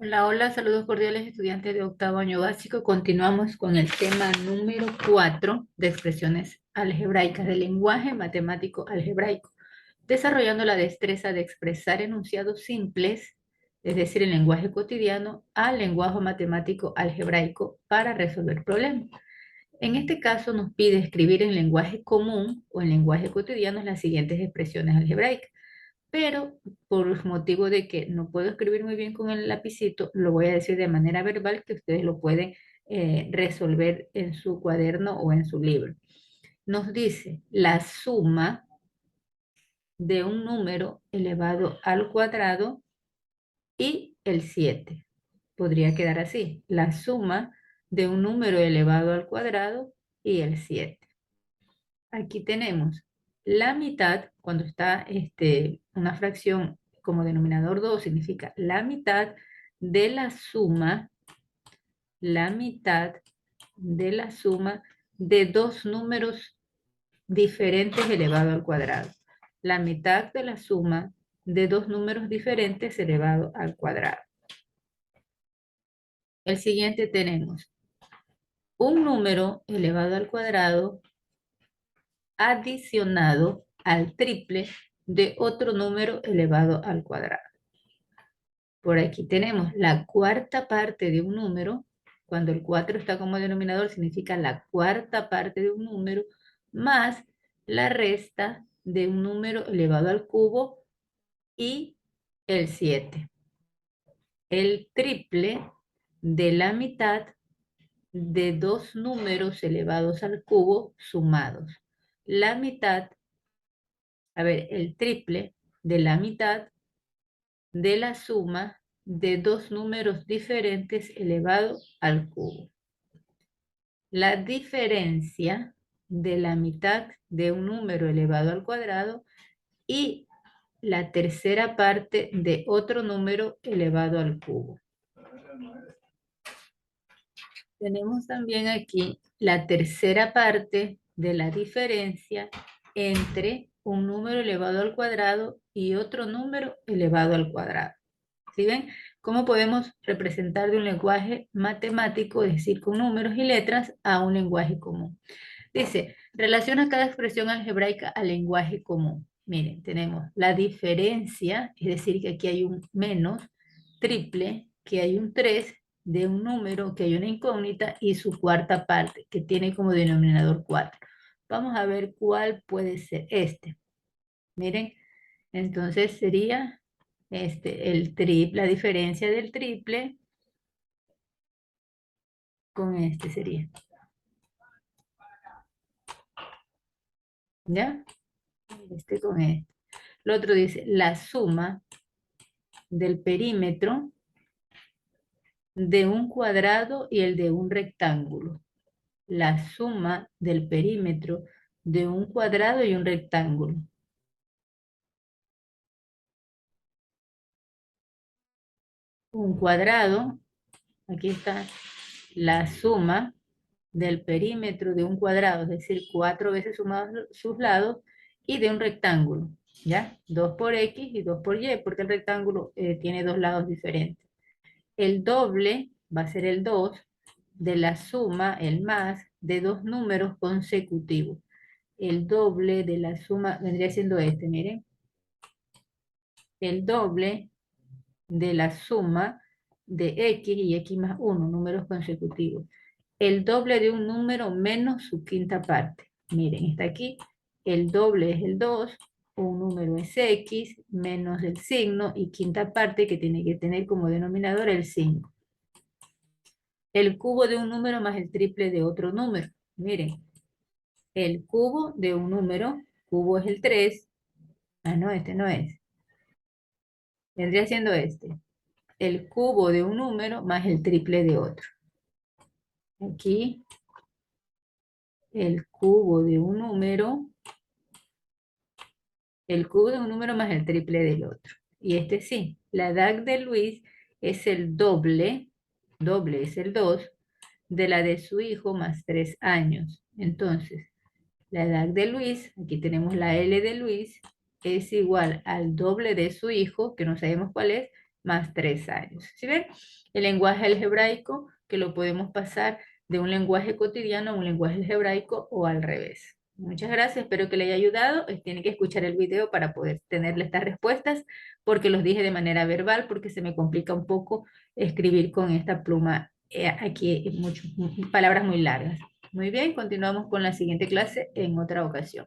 Hola, hola, saludos cordiales estudiantes de octavo año básico. Continuamos con el tema número 4 de expresiones algebraicas del lenguaje matemático algebraico, desarrollando la destreza de expresar enunciados simples, es decir, el lenguaje cotidiano, al lenguaje matemático algebraico para resolver problemas. En este caso nos pide escribir en lenguaje común o en lenguaje cotidiano las siguientes expresiones algebraicas, pero por motivo de que no puedo escribir muy bien con el lapicito, lo voy a decir de manera verbal que ustedes lo pueden resolver en su cuaderno o en su libro. Nos dice la suma de un número elevado al cuadrado y el 7. Podría quedar así, la suma de un número elevado al cuadrado y el 7. Aquí tenemos la mitad, cuando está una fracción como denominador 2, significa la mitad de la mitad de la suma de dos números diferentes elevado al cuadrado. La mitad de la suma de dos números diferentes elevado al cuadrado. El siguiente tenemos un número elevado al cuadrado adicionado al triple de otro número elevado al cuadrado. Por aquí tenemos la cuarta parte de un número. Cuando el 4 está como denominador, significa la cuarta parte de un número más la resta de un número elevado al cubo y el 7. El triple de la mitad de dos números elevados al cubo sumados. La mitad, el triple de la mitad de la suma de dos números diferentes elevado al cubo. La diferencia de la mitad de un número elevado al cuadrado y la tercera parte de otro número elevado al cubo. Tenemos también aquí la tercera parte de la diferencia entre un número elevado al cuadrado y otro número elevado al cuadrado. ¿Sí ven? ¿Cómo podemos representar de un lenguaje matemático, es decir, con números y letras, a un lenguaje común? Dice, relaciona cada expresión algebraica al lenguaje común. Miren, tenemos la diferencia, es decir, que aquí hay un menos, triple, que hay un 3, de un número, que hay una incógnita, y su cuarta parte, que tiene como denominador 4. Vamos a ver cuál puede ser este. Miren, entonces sería la diferencia del triple con este sería. ¿Ya? Este con este. Lo otro dice, la suma del perímetro de un cuadrado y el de un rectángulo. La suma del perímetro de un cuadrado y un rectángulo. Un cuadrado, aquí está la suma del perímetro de un cuadrado, es decir, 4 veces sumados sus lados, y de un rectángulo, ¿ya? 2 por X y 2 por Y, porque el rectángulo tiene dos lados diferentes. El doble va a ser el 2 de la suma, el más, de dos números consecutivos. El doble de la suma vendría siendo este, miren. El doble de la suma de X y X más 1, números consecutivos. El doble de un número menos su quinta parte. Miren, está aquí. El doble es el 2, un número es X, menos el signo y quinta parte que tiene que tener como denominador el 5. El cubo de un número más el triple de otro número. Miren, el cubo de un número, cubo es el 3. Ah, no, este no es. Vendría siendo este. El cubo de un número más el triple de otro. Aquí, el cubo de un número, el cubo de un número más el triple del otro. Y este sí, la edad de Luis es el doble es el 2, de la de su hijo más 3 años. Entonces, la edad de Luis, aquí tenemos la L de Luis, es igual al doble de su hijo, que no sabemos cuál es, más 3 años. ¿Sí ven? El lenguaje algebraico que lo podemos pasar de un lenguaje cotidiano a un lenguaje algebraico o al revés. Muchas gracias, espero que le haya ayudado. Tienen que escuchar el video para poder tenerle estas respuestas, porque los dije de manera verbal, porque se me complica un poco escribir con esta pluma aquí palabras muy largas. Muy bien, continuamos con la siguiente clase en otra ocasión.